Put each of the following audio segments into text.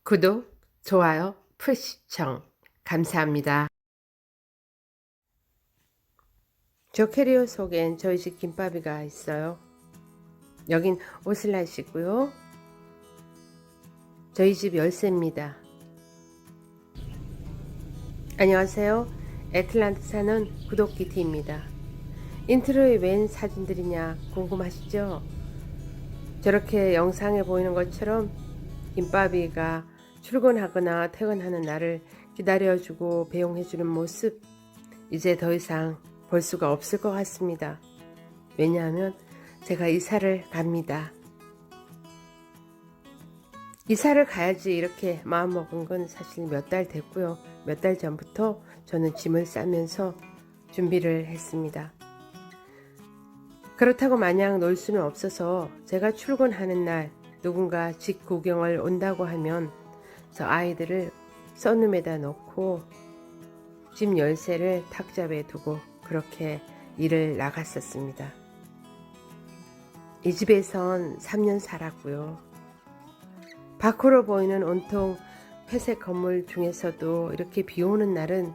구독, 좋아요, 풀시청 감사합니다. 저 캐리어 속엔 저희 집 김밥이가 있어요. 여긴 오슬라시고요. 저희 집 열쇠입니다. 안녕하세요. 애틀란타 사는 구독키티입니다. 인트로에 웬 사진들이냐 궁금하시죠? 저렇게 영상에 보이는 것처럼 김밥이가 출근하거나 퇴근하는 날을 기다려주고 배웅해주는 모습, 이제 더 이상 볼 수가 없을 것 같습니다. 왜냐하면 제가 이사를 갑니다. 이사를 가야지 이렇게 마음먹은 건 사실 몇 달 됐고요. 몇 달 전부터 저는 짐을 싸면서 준비를 했습니다. 그렇다고 마냥 놀 수는 없어서 제가 출근하는 날 누군가 집 구경을 온다고 하면 저 아이들을 썬룸에다 놓고 집 열쇠를 탁자에 두고 그렇게 일을 나갔었습니다. 이 집에선 3년 살았고요. 밖으로 보이는 온통 회색 건물 중에서도 이렇게 비 오는 날은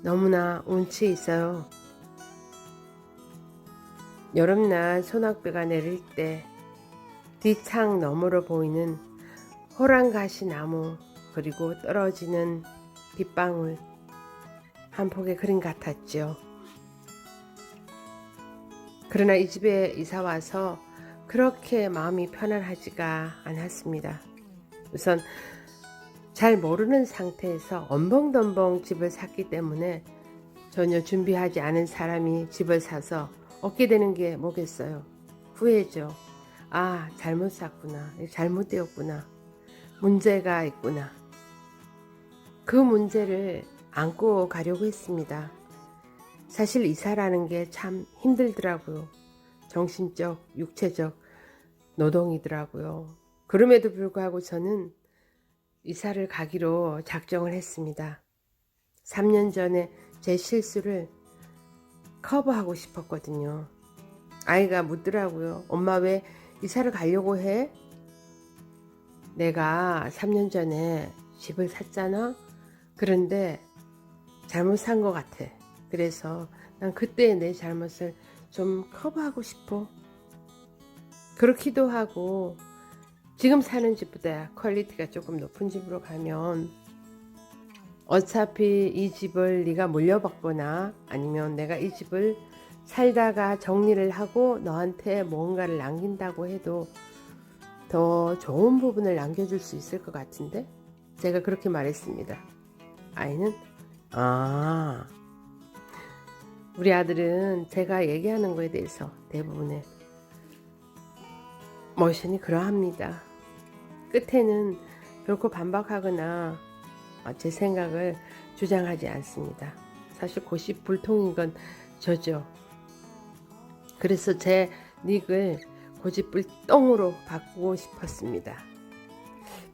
너무나 운치 있어요. 여름날 소낙비가 내릴 때 뒷창 너머로 보이는 호랑가시 나무 그리고 떨어지는 빗방울 한 폭의 그림 같았죠. 그러나 이 집에 이사 와서 그렇게 마음이 편안하지가 않았습니다. 우선 잘 모르는 상태에서 엄벙덤벙 집을 샀기 때문에 전혀 준비하지 않은 사람이 집을 사서 얻게 되는 게 뭐겠어요? 후회죠. 아, 잘못 샀구나. 잘못되었구나. 문제가 있구나. 그 문제를 안고 가려고 했습니다. 사실 이사라는 게 참 힘들더라고요. 정신적, 육체적 노동이더라고요. 그럼에도 불구하고 저는 이사를 가기로 작정을 했습니다. 3년 전에 제 실수를 커버하고 싶었거든요. 아이가 묻더라고요. 엄마 왜 이사를 가려고 해? 내가 3년 전에 집을 샀잖아. 그런데 잘못 산 것 같아. 그래서 난 그때 내 잘못을 좀 커버하고 싶어. 그렇기도 하고 지금 사는 집보다 퀄리티가 조금 높은 집으로 가면 어차피 이 집을 네가 물려받거나 아니면 내가 이 집을 살다가 정리를 하고 너한테 뭔가를 남긴다고 해도 더 좋은 부분을 남겨줄 수 있을 것 같은데 제가 그렇게 말했습니다. 아이는 우리 아들은 제가 얘기하는 거에 대해서 대부분의 모션이 그러합니다. 끝에는 결코 반박하거나 제 생각을 주장하지 않습니다. 사실 고집불통인 건 저죠. 그래서 제 닉을 고집불똥으로 바꾸고 싶었습니다.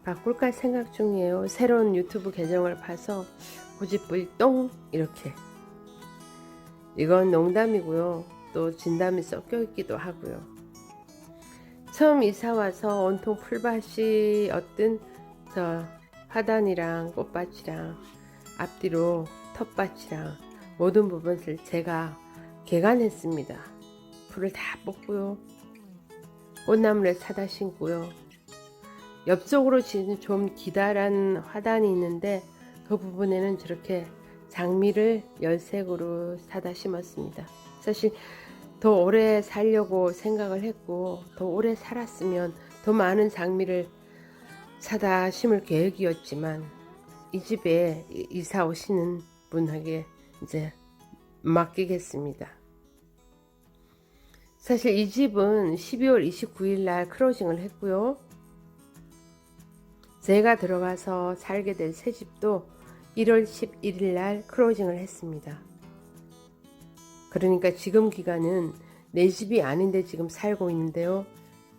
바꿀까 생각 중이에요. 새로운 유튜브 계정을 파서 고집불똥 이렇게. 이건 농담이고요. 또 진담이 섞여 있기도 하고요. 처음 이사 와서 온통 풀밭이 어떤 저 화단이랑 꽃밭이랑 앞뒤로 텃밭이랑 모든 부분을 제가 개간했습니다. 풀을 다 뽑고요. 꽃나무를 사다 심고요. 옆쪽으로 좀 기다란 화단이 있는데 그 부분에는 저렇게 장미를 열색으로 사다 심었습니다. 사실 더 오래 살려고 생각을 했고 더 오래 살았으면 더 많은 장미를 사다 심을 계획이었지만 이 집에 이사 오시는 분에게 이제 맡기겠습니다. 사실 이 집은 12월 29일 날 클로징을 했고요. 제가 들어가서 살게 될 새 집도 1월 11일 날 클로징을 했습니다. 그러니까 지금 기간은 내 집이 아닌데 지금 살고 있는데요.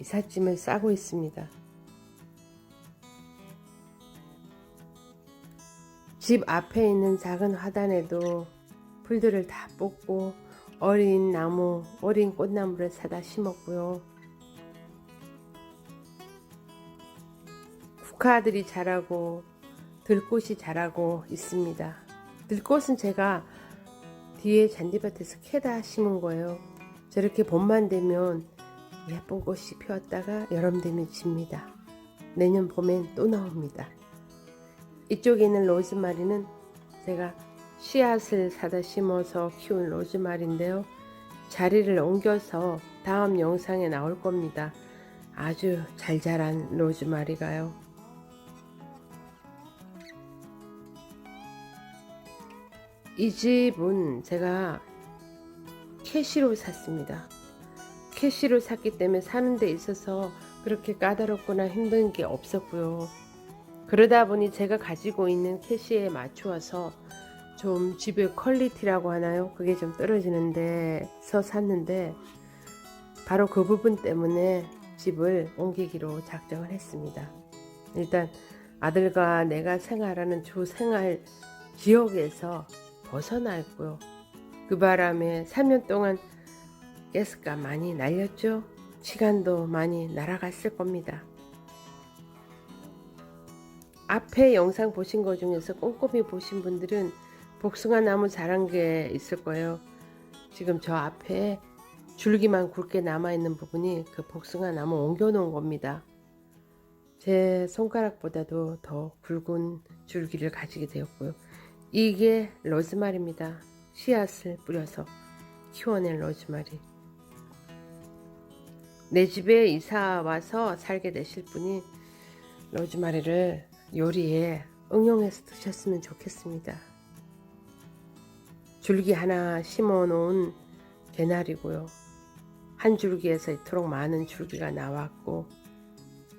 이삿짐을 싸고 있습니다. 집 앞에 있는 작은 화단에도 풀들을 다 뽑고 어린 나무, 어린 꽃나무를 사다 심었고요. 조카들이 자라고 들꽃이 자라고 있습니다. 들꽃은 제가 뒤에 잔디밭에서 캐다 심은 거예요. 저렇게 봄만 되면 예쁜 꽃이 피었다가 여름 되면 집니다. 내년 봄엔 또 나옵니다. 이쪽에 있는 로즈마리는 제가 씨앗을 사다 심어서 키운 로즈마리인데요. 자리를 옮겨서 다음 영상에 나올 겁니다. 아주 잘 자란 로즈마리가요. 이 집은 제가 캐시로 샀습니다. 캐시로 샀기 때문에 사는 데 있어서 그렇게 까다롭거나 힘든 게 없었고요. 그러다 보니 제가 가지고 있는 캐시에 맞추어서 좀 집의 퀄리티라고 하나요? 그게 좀 떨어지는데서 샀는데 바로 그 부분 때문에 집을 옮기기로 작정을 했습니다. 일단 아들과 내가 생활하는 주 생활 지역에서 벗어나 있고요. 그 바람에 3년 동안 가스값 많이 날렸죠. 시간도 많이 날아갔을 겁니다. 앞에 영상 보신 것 중에서 꼼꼼히 보신 분들은 복숭아 나무 자란 게 있을 거예요. 지금 저 앞에 줄기만 굵게 남아있는 부분이 그 복숭아 나무 옮겨 놓은 겁니다. 제 손가락보다도 더 굵은 줄기를 가지게 되었고요. 이게 로즈마리입니다. 씨앗을 뿌려서 키워낸 로즈마리. 내 집에 이사 와서 살게 되실 분이 로즈마리를 요리에 응용해서 드셨으면 좋겠습니다. 줄기 하나 심어 놓은 개나리고요. 한 줄기에서 이토록 많은 줄기가 나왔고,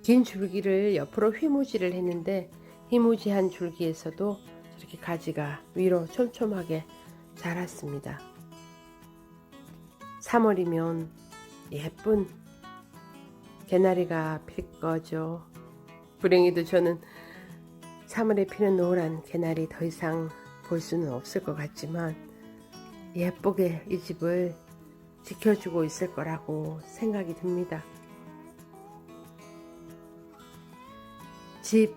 긴 줄기를 옆으로 휘무지를 했는데 휘무지한 줄기에서도 이렇게 가지가 위로 촘촘하게 자랐습니다. 3월이면 예쁜 개나리가 필 거죠. 불행히도 저는 3월에 피는 노란 개나리 더 이상 볼 수는 없을 것 같지만 예쁘게 이 집을 지켜주고 있을 거라고 생각이 듭니다. 집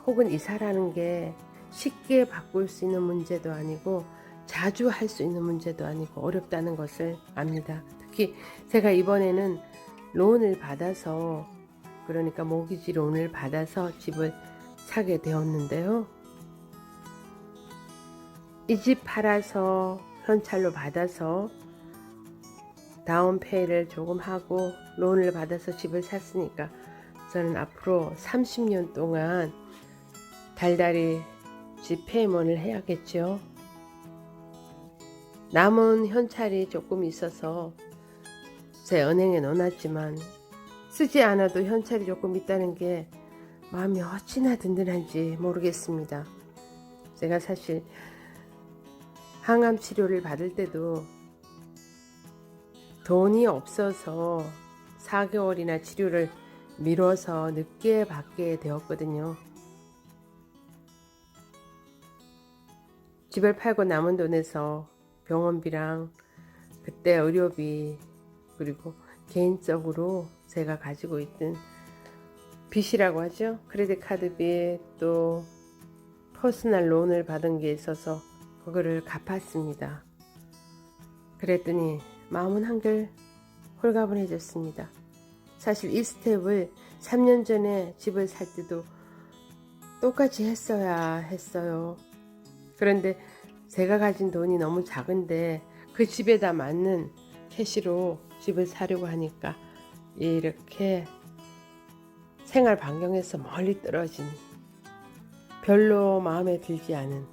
혹은 이사라는 게 쉽게 바꿀 수 있는 문제도 아니고 자주 할 수 있는 문제도 아니고 어렵다는 것을 압니다. 특히 제가 이번에는 론을 받아서, 그러니까 모기지 론을 받아서 집을 사게 되었는데요. 이 집 팔아서 현찰로 받아서 다운페이를 조금 하고 론을 받아서 집을 샀으니까 저는 앞으로 30년 동안 달달이 집 페이먼을 해야겠죠. 남은 현찰이 조금 있어서 제 은행에 넣어놨지만 쓰지 않아도 현찰이 조금 있다는 게 마음이 어찌나 든든한지 모르겠습니다. 제가 사실 항암 치료를 받을 때도 돈이 없어서 4개월이나 치료를 미뤄서 늦게 받게 되었거든요. 집을 팔고 남은 돈에서 병원비랑 그때 의료비, 그리고 개인적으로 제가 가지고 있던 빚이라고 하죠. 크레딧 카드비, 또 퍼스널 론을 받은 게 있어서 그거를 갚았습니다. 그랬더니 마음은 한결 홀가분해졌습니다. 사실 이 스텝을 3년 전에 집을 살 때도 똑같이 했어야 했어요. 그런데 제가 가진 돈이 너무 작은데 그 집에다 맞는 캐시로 집을 사려고 하니까 이렇게 생활 반경에서 멀리 떨어진, 별로 마음에 들지 않은,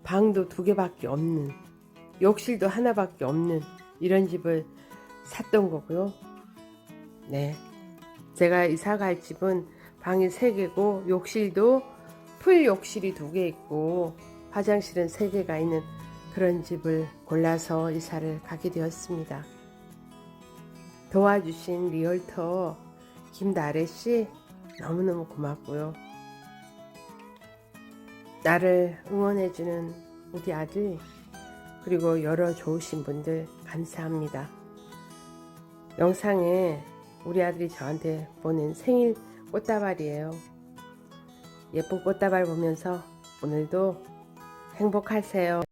방도 2개밖에 없는, 욕실도 하나밖에 없는 이런 집을 샀던 거고요. 네, 제가 이사 갈 집은 방이 3개고 욕실도 풀 욕실이 2개 있고 화장실은 3개가 있는 그런 집을 골라서 이사를 가게 되었습니다. 도와주신 리얼터 김나래씨 너무너무 고맙고요. 나를 응원해주는 우리 아들, 그리고 여러 좋으신 분들 감사합니다. 영상에 우리 아들이 저한테 보낸 생일 꽃다발이에요. 예쁜 꽃다발 보면서 오늘도 행복하세요.